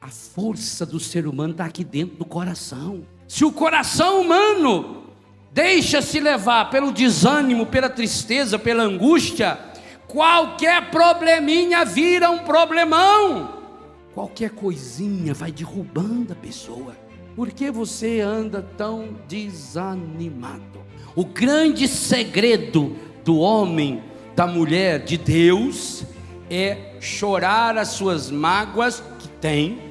A força do ser humano está aqui dentro do coração. Se o coração humano deixa-se levar pelo desânimo, pela tristeza, pela angústia, qualquer probleminha vira um problemão. Qualquer coisinha vai derrubando a pessoa. Por que você anda tão desanimado? O grande segredo do homem, da mulher, de Deus, é chorar as suas mágoas que tem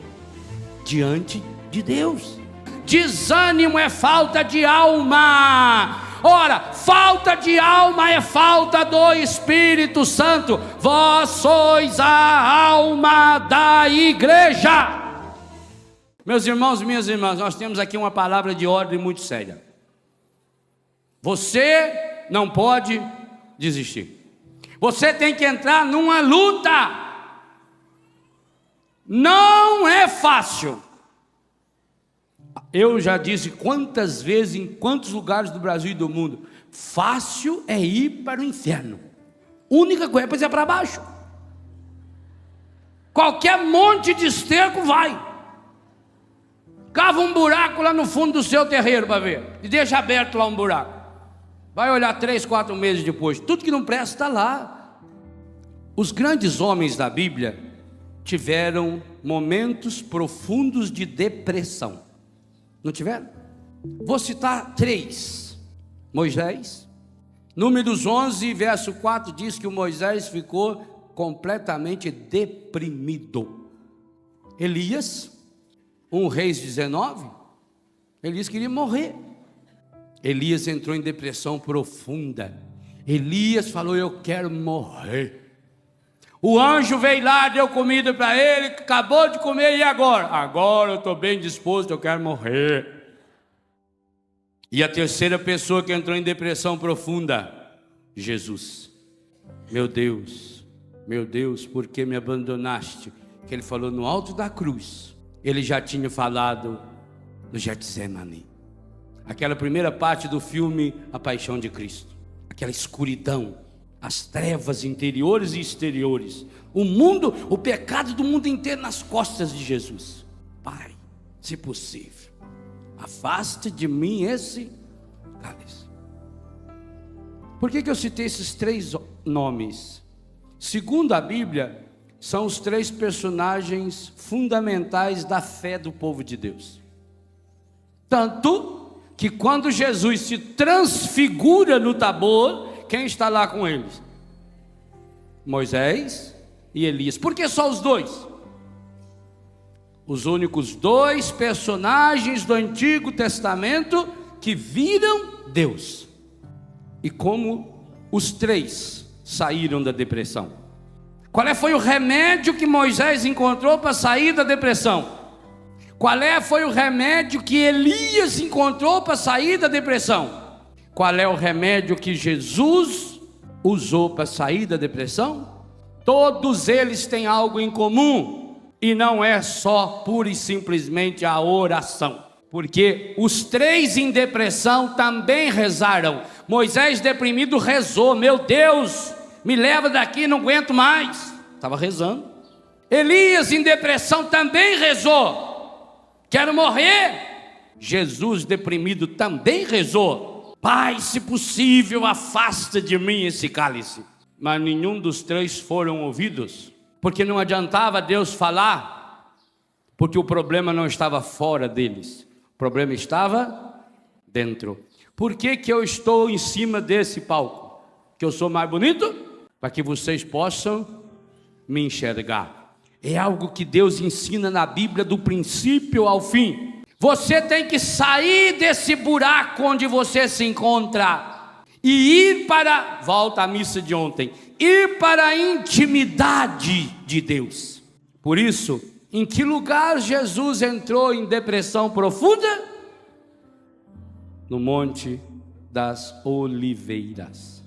diante de Deus. Desânimo é falta de alma. Ora, falta de alma é falta do Espírito Santo. Vós sois a alma da igreja. Meus irmãos e minhas irmãs, nós temos aqui uma palavra de ordem muito séria. Você não pode desistir. Você tem que entrar numa luta. Não é fácil. Eu já disse quantas vezes, em quantos lugares do Brasil e do mundo, fácil é ir para o inferno. Única coisa é para baixo. Qualquer monte de esterco vai. Cava um buraco lá no fundo do seu terreiro para ver. E deixa aberto lá um buraco. Vai olhar 3, 4 meses depois. Tudo que não presta está lá. Os grandes homens da Bíblia tiveram momentos profundos de depressão. Não tiveram? Vou citar 3. Moisés. Números 11, verso 4 diz que o Moisés ficou completamente deprimido. Elias, 1 Reis 19, Elias queria morrer. Elias entrou em depressão profunda. Elias falou: eu quero morrer. O anjo veio lá, deu comida para ele, acabou de comer, e agora? Agora eu estou bem disposto, eu quero morrer. E a terceira pessoa que entrou em depressão profunda, Jesus. Meu Deus, por que me abandonaste? Que ele falou no alto da cruz. Ele já tinha falado no Getsemane. Aquela primeira parte do filme A Paixão de Cristo. Aquela escuridão, as trevas interiores e exteriores, o mundo, o pecado do mundo inteiro nas costas de Jesus. Pai, se possível, afaste de mim esse cálice. Por que eu citei esses 3 nomes? Segundo a Bíblia, são os 3 personagens fundamentais da fé do povo de Deus. Tanto que quando Jesus se transfigura no Tabor, quem está lá com eles? Moisés e Elias. Por que só os 2? Os únicos 2 personagens do Antigo Testamento que viram Deus. E como os 3 saíram da depressão? Qual foi o remédio que Moisés encontrou para sair da depressão? Qual foi o remédio que Elias encontrou para sair da depressão? Qual é o remédio que Jesus usou para sair da depressão? Todos eles têm algo em comum, e não é só pura e simplesmente a oração. Porque os 3 em depressão também rezaram. Moisés deprimido rezou: meu Deus, me leva daqui, não aguento mais. Estava rezando. Elias em depressão também rezou: quero morrer. Jesus deprimido também rezou: Pai, se possível, afasta de mim esse cálice. Mas nenhum dos 3 foram ouvidos, porque não adiantava Deus falar, porque o problema não estava fora deles, o problema estava dentro. Por que eu estou em cima desse palco? Que eu sou mais bonito? Para que vocês possam me enxergar. É algo que Deus ensina na Bíblia do princípio ao fim. Você tem que sair desse buraco onde você se encontra e ir para, volta à missa de ontem, ir para a intimidade de Deus. Por isso, em que lugar Jesus entrou em depressão profunda? No Monte das Oliveiras.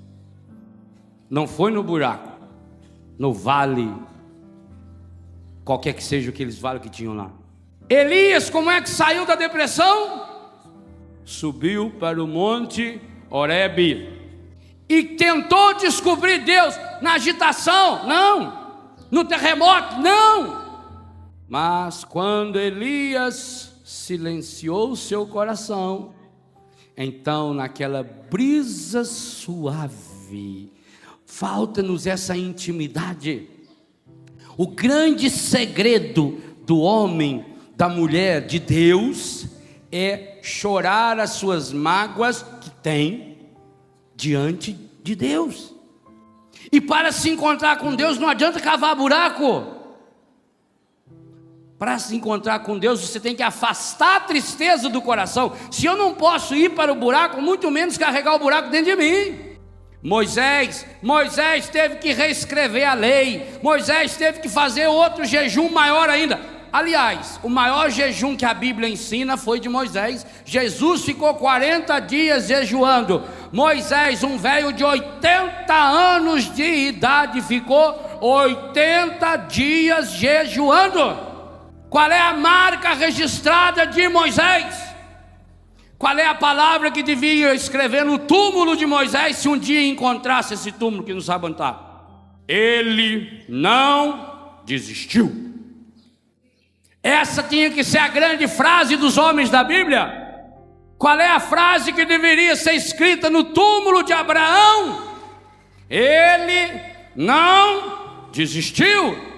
Não foi no buraco, no vale, qualquer que seja aqueles vales que tinham lá. Elias, como é que saiu da depressão? Subiu para o Monte Horebe e tentou descobrir Deus na agitação? Não. No terremoto? Não. Mas quando Elias silenciou seu coração, então naquela brisa suave, falta-nos essa intimidade. O grande segredo do homem, da mulher, de Deus, é chorar as suas mágoas que tem diante de Deus. E para se encontrar com Deus não adianta cavar buraco. Para se encontrar com Deus você tem que afastar a tristeza do coração. Se eu não posso ir para o buraco, muito menos carregar o buraco dentro de mim. Moisés teve que reescrever a lei. Moisés teve que fazer outro jejum maior ainda. Aliás, o maior jejum que a Bíblia ensina foi de Moisés. Jesus ficou 40 dias jejuando. Moisés, um velho de 80 anos de idade, ficou 80 dias jejuando. Qual é a marca registrada de Moisés? Qual é a palavra que devia escrever no túmulo de Moisés se um dia encontrasse esse túmulo que não sabe onde está? Ele não desistiu. Essa tinha que ser a grande frase dos homens da Bíblia. Qual é a frase que deveria ser escrita no túmulo de Abraão? Ele não desistiu.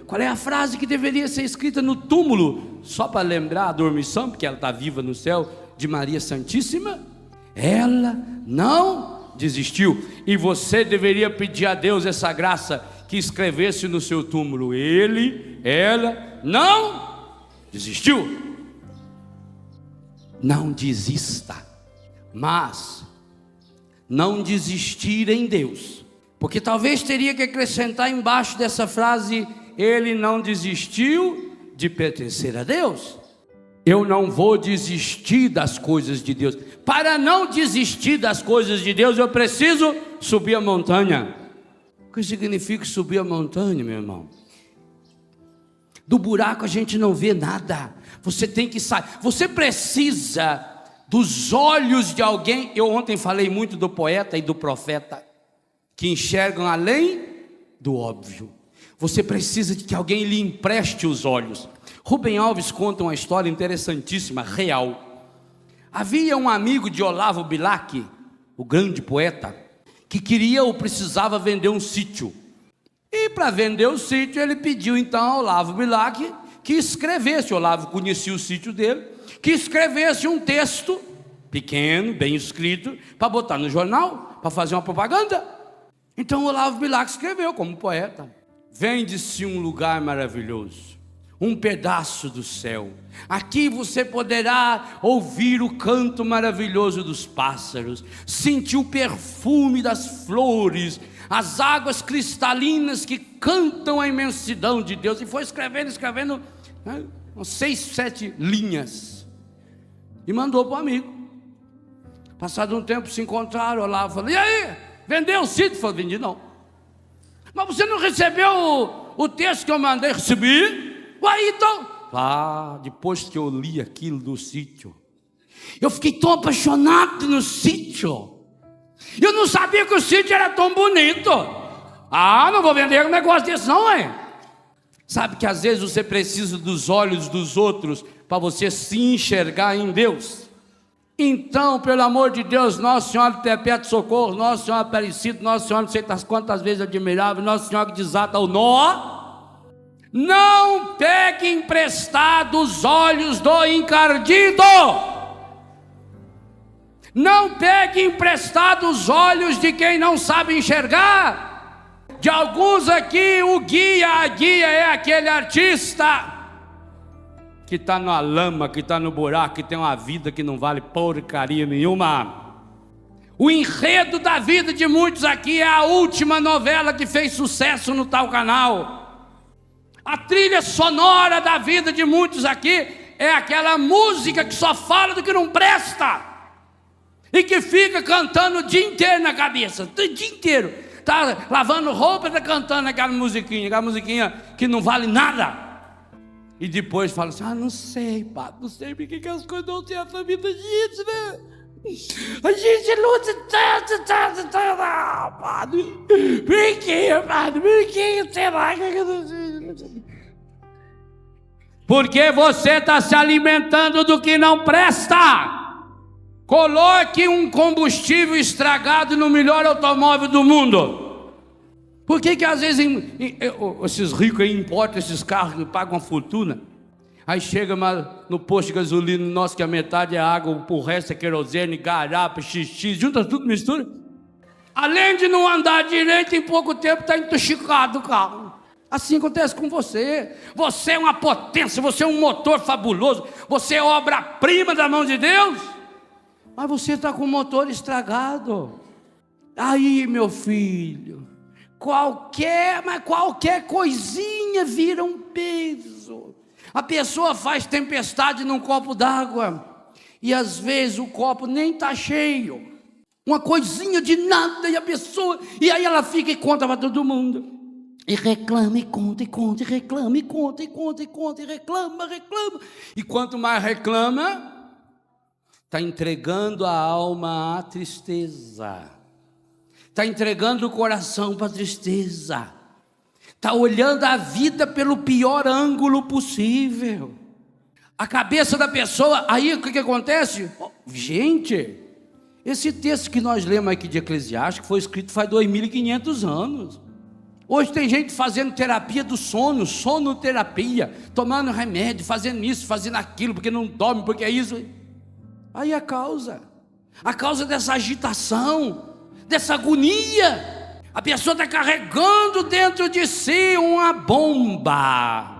Qual é a frase que deveria ser escrita no túmulo, só para lembrar a dormição, porque ela está viva no céu, de Maria Santíssima? Ela não desistiu. E você deveria pedir a Deus essa graça, que escrevesse no seu túmulo: ela não desistiu. Não desista, mas não desistir em Deus, porque talvez teria que acrescentar embaixo dessa frase: ele não desistiu de pertencer a Deus. Eu não vou desistir das coisas de Deus. Para não desistir das coisas de Deus, eu preciso subir a montanha. O que significa subir a montanha, meu irmão? Do buraco a gente não vê nada. Você tem que sair. Você precisa dos olhos de alguém. Eu ontem falei muito do poeta e do profeta, que enxergam além do óbvio. Você precisa de que alguém lhe empreste os olhos. Rubem Alves conta uma história interessantíssima, real. Havia um amigo de Olavo Bilac, o grande poeta, que queria ou precisava vender um sítio. E para vender o sítio, ele pediu então a Olavo Bilac que escrevesse, Olavo conhecia o sítio dele, que escrevesse um texto pequeno, bem escrito, para botar no jornal, para fazer uma propaganda. Então Olavo Bilac escreveu como poeta: vende-se um lugar maravilhoso, um pedaço do céu. Aqui você poderá ouvir o canto maravilhoso dos pássaros, sentir o perfume das flores, as águas cristalinas que cantam a imensidão de Deus. E foi escrevendo, né, 6, 7 linhas, e mandou para o amigo. Passado um tempo se encontraram, Olavo falou: e aí, vendeu o sítio? Falou: vendi não. Mas você não recebeu o texto que eu mandei? Recebi. Uai, então. Depois que eu li aquilo do sítio, eu fiquei tão apaixonado no sítio. Eu não sabia que o sítio era tão bonito. Não vou vender um negócio desse não, hein? Sabe que às vezes você precisa dos olhos dos outros para você se enxergar em Deus. Então, pelo amor de Deus, Nossa Senhora do Perpétuo Socorro, Nossa Senhora Aparecida, Nossa Senhora não sei quantas vezes admirável, Nossa Senhora que desata o nó, não pegue emprestado os olhos do encardido. Não pegue emprestado os olhos de quem não sabe enxergar. De alguns aqui, a guia é aquele artista que está na lama, que está no buraco, que tem uma vida que não vale porcaria nenhuma. O enredo da vida de muitos aqui é a última novela que fez sucesso no tal canal. A trilha sonora da vida de muitos aqui é aquela música que só fala do que não presta e que fica cantando o dia inteiro na cabeça, o dia inteiro. Está lavando roupa e está cantando aquela musiquinha que não vale nada. E depois fala assim: não sei, padre, não sei por que as coisas não têm essa vida, gente, né? A gente luta tanto, padre. Por que, padre? Por que será que eu não sei? Porque você está se alimentando do que não presta. Coloque um combustível estragado no melhor automóvel do mundo. Por que às vezes esses ricos aí importam esses carros que pagam uma fortuna? Aí chega no posto de gasolina nosso, que a metade é água, o resto é querosene, garapa, xixi, junta tudo, mistura. Além de não andar direito, em pouco tempo está intoxicado o carro. Assim acontece com você. Você é uma potência, você é um motor fabuloso, você é obra-prima da mão de Deus, mas você está com o motor estragado. Aí, meu filho, qualquer coisinha vira um peso. A pessoa faz tempestade num copo d'água, e às vezes o copo nem está cheio, uma coisinha de nada, e aí ela fica e conta para todo mundo, e reclama, e conta, e conta, e reclama, e conta, e conta, e conta, e reclama, e quanto mais reclama, está entregando a alma à tristeza, está entregando o coração para a tristeza, está olhando a vida pelo pior ângulo possível. A cabeça da pessoa, aí o que acontece? Gente, esse texto que nós lemos aqui de Eclesiastes foi escrito faz 2.500 anos. Hoje tem gente fazendo terapia do sono, sonoterapia, tomando remédio, fazendo isso, fazendo aquilo, porque não dorme, porque é isso. Aí a causa dessa agitação, dessa agonia. A pessoa está carregando dentro de si uma bomba.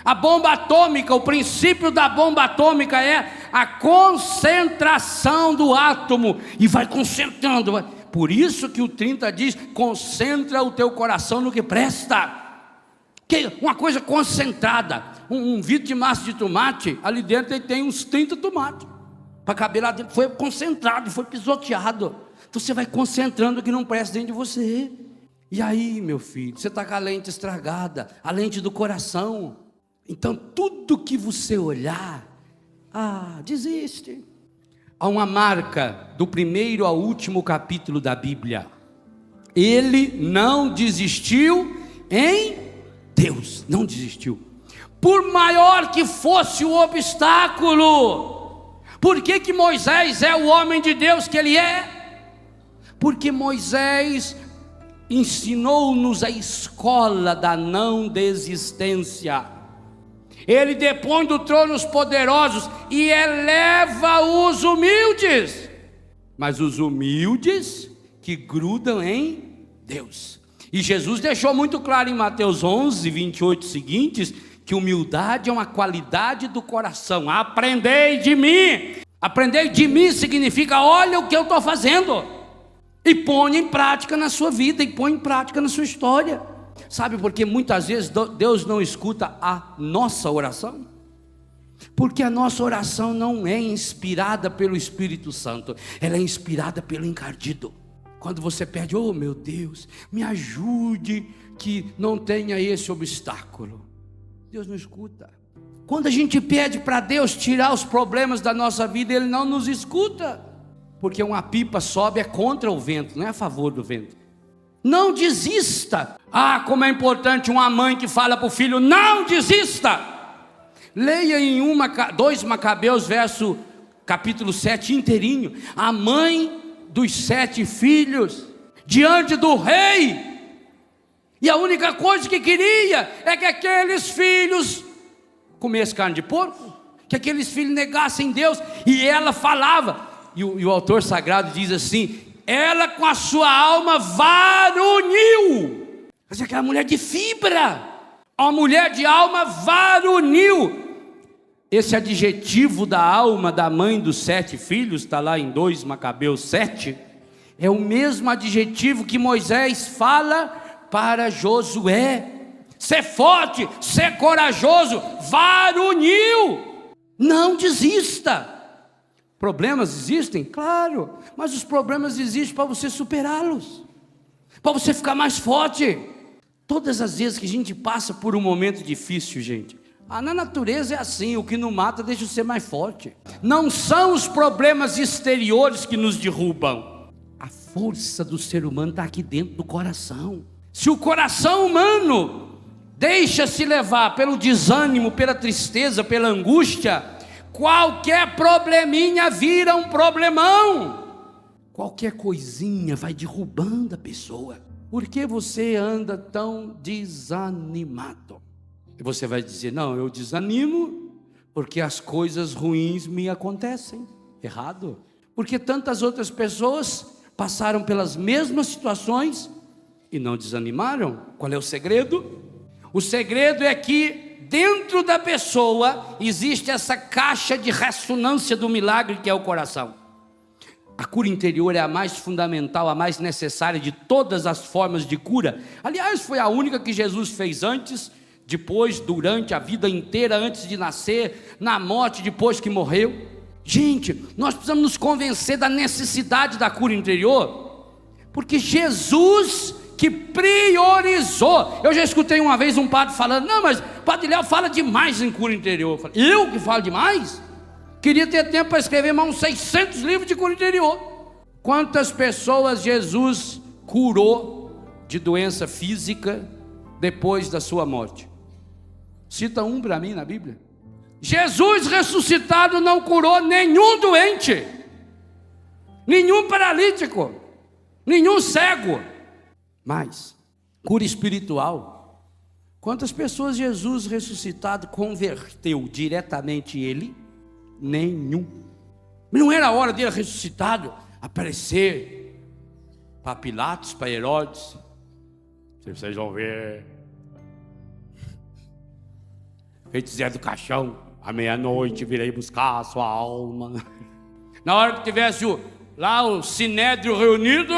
A bomba atômica, o princípio da bomba atômica é a concentração do átomo. E vai concentrando. Por isso que o 30 diz, concentra o teu coração no que presta. Que uma coisa concentrada. Um vidro de massa de tomate, ali dentro ele tem uns 30 tomates. Para caber lá dentro, foi concentrado, foi pisoteado. Então você vai concentrando o que não presta dentro de você. E aí, meu filho, você está com a lente estragada, a lente do coração. Então tudo que você olhar, desiste. Há uma marca do primeiro ao último capítulo da Bíblia. Ele não desistiu em Deus, não desistiu. Por maior que fosse o obstáculo. Por que Moisés é o homem de Deus que ele é? Porque Moisés ensinou-nos a escola da não desistência. Ele depõe do trono os poderosos e eleva os humildes, mas os humildes que grudam em Deus. E Jesus deixou muito claro em Mateus 11, 28 seguintes, que humildade é uma qualidade do coração. Aprendei de mim. Aprendei de mim significa, olha o que eu estou fazendo, e põe em prática na sua vida, e põe em prática na sua história. Sabe por que muitas vezes Deus não escuta a nossa oração? Porque a nossa oração não é inspirada pelo Espírito Santo, ela é inspirada pelo encardido. Quando você pede, oh meu Deus, me ajude que não tenha esse obstáculo, Deus não escuta. Quando a gente pede para Deus tirar os problemas da nossa vida, Ele não nos escuta. Porque uma pipa sobe é contra o vento, não é a favor do vento. Não desista. Como é importante uma mãe que fala para o filho, não desista. Leia em 2 Macabeus, capítulo 7 inteirinho. A mãe dos 7 filhos, diante do rei. E a única coisa que queria é que aqueles filhos comessem carne de porco, que aqueles filhos negassem Deus. E ela falava, e o autor sagrado diz assim, ela com a sua alma varonil, quer dizer, aquela mulher de fibra, uma mulher de alma varonil. Esse adjetivo da alma da mãe dos 7 filhos, está lá em 2 Macabeus 7, é o mesmo adjetivo que Moisés fala para Josué. Ser forte, ser corajoso, varonil, não desista. Problemas existem? Claro, mas os problemas existem para você superá-los, para você ficar mais forte. Todas as vezes que a gente passa por um momento difícil, gente, na natureza é assim, o que não mata deixa você mais forte. Não são os problemas exteriores que nos derrubam, a força do ser humano está aqui dentro do coração. Se o coração humano deixa-se levar pelo desânimo, pela tristeza, pela angústia, qualquer probleminha vira um problemão. Qualquer coisinha vai derrubando a pessoa. Por que você anda tão desanimado? E você vai dizer: não, eu desanimo porque as coisas ruins me acontecem. Errado. Porque tantas outras pessoas passaram pelas mesmas situações e não desanimaram. Qual é o segredo? O segredo é que dentro da pessoa existe essa caixa de ressonância do milagre que é o coração. A cura interior é a mais fundamental, a mais necessária de todas as formas de cura. Aliás, foi a única que Jesus fez antes, depois, durante a vida inteira, antes de nascer, na morte, depois que morreu. Gente, nós precisamos nos convencer da necessidade da cura interior, porque Jesus que priorizou. Eu já escutei uma vez um padre falando: não, mas o Padre Léo fala demais em cura interior. Eu que falo demais? Queria ter tempo para escrever mais uns 600 livros de cura interior. Quantas pessoas Jesus curou de doença física depois da sua morte? Cita um para mim na Bíblia. Jesus ressuscitado não curou nenhum doente, nenhum paralítico, nenhum cego. Mas cura espiritual, quantas pessoas Jesus ressuscitado converteu diretamente ele? Nenhum. Não era a hora dele ressuscitado aparecer para Pilatos, para Herodes? Vocês vão ver. Feito Zé do Caixão, à meia-noite virei buscar a sua alma. Na hora que tivesse lá o sinédrio reunido,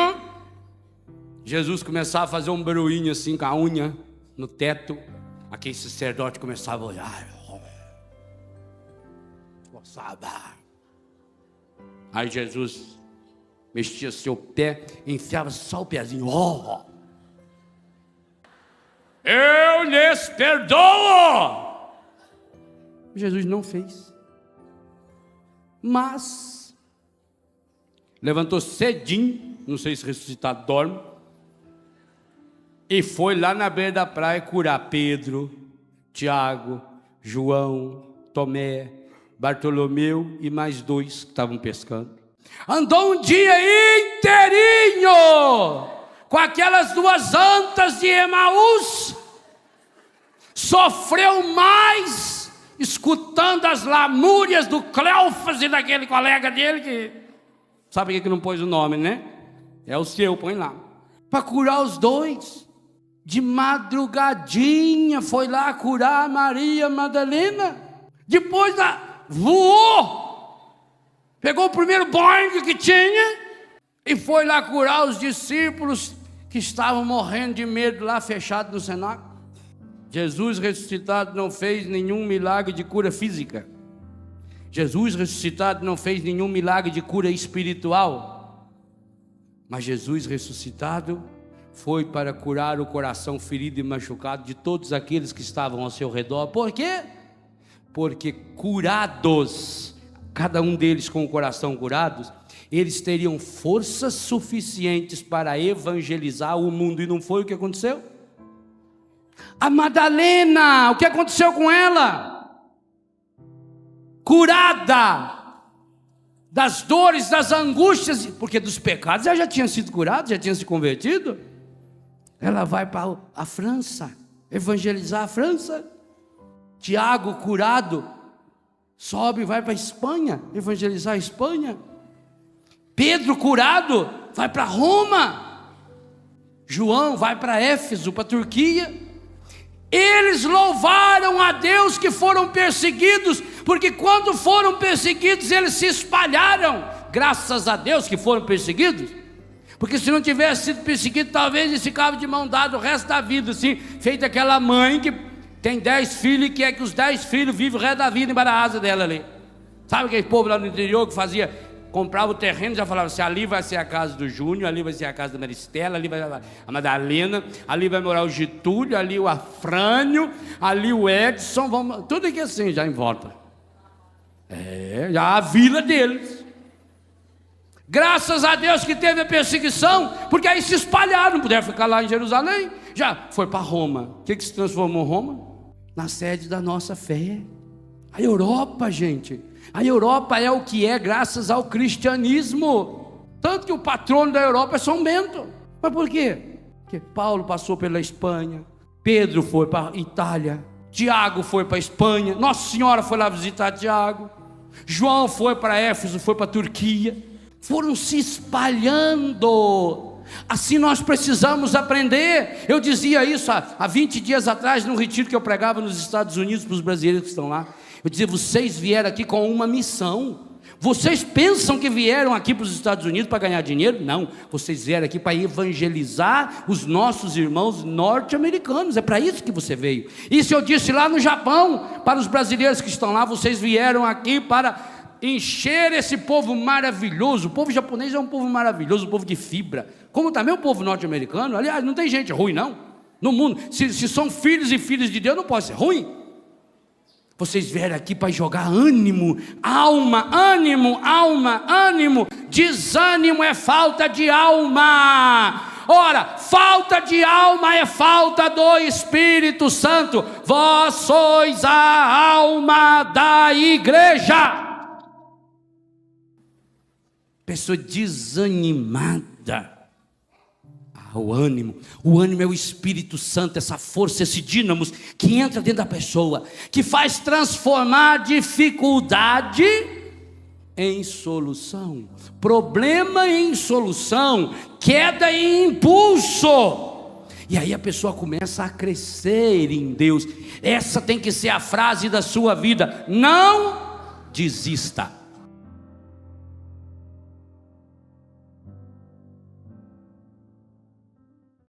Jesus começava a fazer um barulhinho assim com a unha no teto. Aquele sacerdote começava a olhar. Aí Jesus mexia seu pé, enfiava só o pezinho. Eu lhes perdoo. Jesus não fez. Mas levantou cedinho, não sei se ressuscitado dorme, e foi lá na beira da praia curar Pedro, Tiago, João, Tomé, Bartolomeu e mais 2 que estavam pescando. Andou um dia inteirinho com aquelas 2 antas de Emaús, sofreu mais escutando as lamúrias do Cleofas e daquele colega dele que sabe que não pôs o nome, né? É o seu, põe lá. Para curar os 2. De madrugadinha foi lá curar a Maria Madalena. Depois voou, pegou o primeiro Boeing que tinha e foi lá curar os discípulos que estavam morrendo de medo lá, fechados no cenáculo. Jesus ressuscitado não fez nenhum milagre de cura física. Jesus ressuscitado não fez nenhum milagre de cura espiritual. Mas Jesus ressuscitado foi para curar o coração ferido e machucado de todos aqueles que estavam ao seu redor. Por quê? Porque curados, cada um deles com o coração curado, eles teriam forças suficientes para evangelizar o mundo. E não foi o que aconteceu? A Madalena, o que aconteceu com ela? Curada das dores, das angústias, porque dos pecados ela já tinha sido curada, já tinha se convertido. Ela vai para a França, evangelizar a França. Tiago, curado, sobe e vai para a Espanha, evangelizar a Espanha. Pedro, curado, vai para Roma. João vai para Éfeso, para a Turquia. Eles louvaram a Deus que foram perseguidos, porque quando foram perseguidos, eles se espalharam. Graças a Deus que foram perseguidos, porque se não tivesse sido perseguido, talvez eles ficavam de mão dada o resto da vida, assim, feito aquela mãe que tem 10 filhos e quer que os 10 filhos vivem o resto da vida embaixo da asa dela ali. Sabe aquele povo lá no interior que fazia, comprava o terreno, já falava assim: ali vai ser a casa do Júnior, ali vai ser a casa da Maristela, ali vai a Madalena, ali vai morar o Getúlio, ali o Afrânio, ali o Edson, vamos, tudo aqui assim, já em volta. Já a vila deles. Graças a Deus que teve a perseguição, porque aí se espalharam, não puderam ficar lá em Jerusalém. Já foi para Roma. O que se transformou Roma? Na sede da nossa fé. A Europa, gente, a Europa é o que é graças ao cristianismo. Tanto que o patrono da Europa é São Bento. Mas por quê? Porque Paulo passou pela Espanha, Pedro foi para a Itália, Tiago foi para a Espanha, Nossa Senhora foi lá visitar Tiago, João foi para Éfeso, foi para a Turquia, foram se espalhando. Assim nós precisamos aprender. Eu dizia isso há 20 dias atrás, num retiro que eu pregava nos Estados Unidos, para os brasileiros que estão lá. Eu dizia, vocês vieram aqui com uma missão. Vocês pensam que vieram aqui para os Estados Unidos para ganhar dinheiro? Não, vocês vieram aqui para evangelizar os nossos irmãos norte-americanos. É para isso que você veio. Isso eu disse lá no Japão, para os brasileiros que estão lá. Vocês vieram aqui para encher esse povo maravilhoso. O povo japonês é um povo maravilhoso, um povo de fibra, como também o povo norte-americano. Aliás, não tem gente ruim não, no mundo. Se são filhos e filhas de Deus, não pode ser ruim. Vocês vieram aqui para jogar ânimo, alma, ânimo, alma, ânimo. Desânimo é falta de alma. Ora, falta de alma é falta do Espírito Santo. Vós sois a alma da igreja. Pessoa desanimada. O ânimo é o Espírito Santo, essa força, esse dínamo que entra dentro da pessoa, que faz transformar dificuldade em solução, problema em solução, queda em impulso, e aí a pessoa começa a crescer em Deus. Essa tem que ser a frase da sua vida: não desista.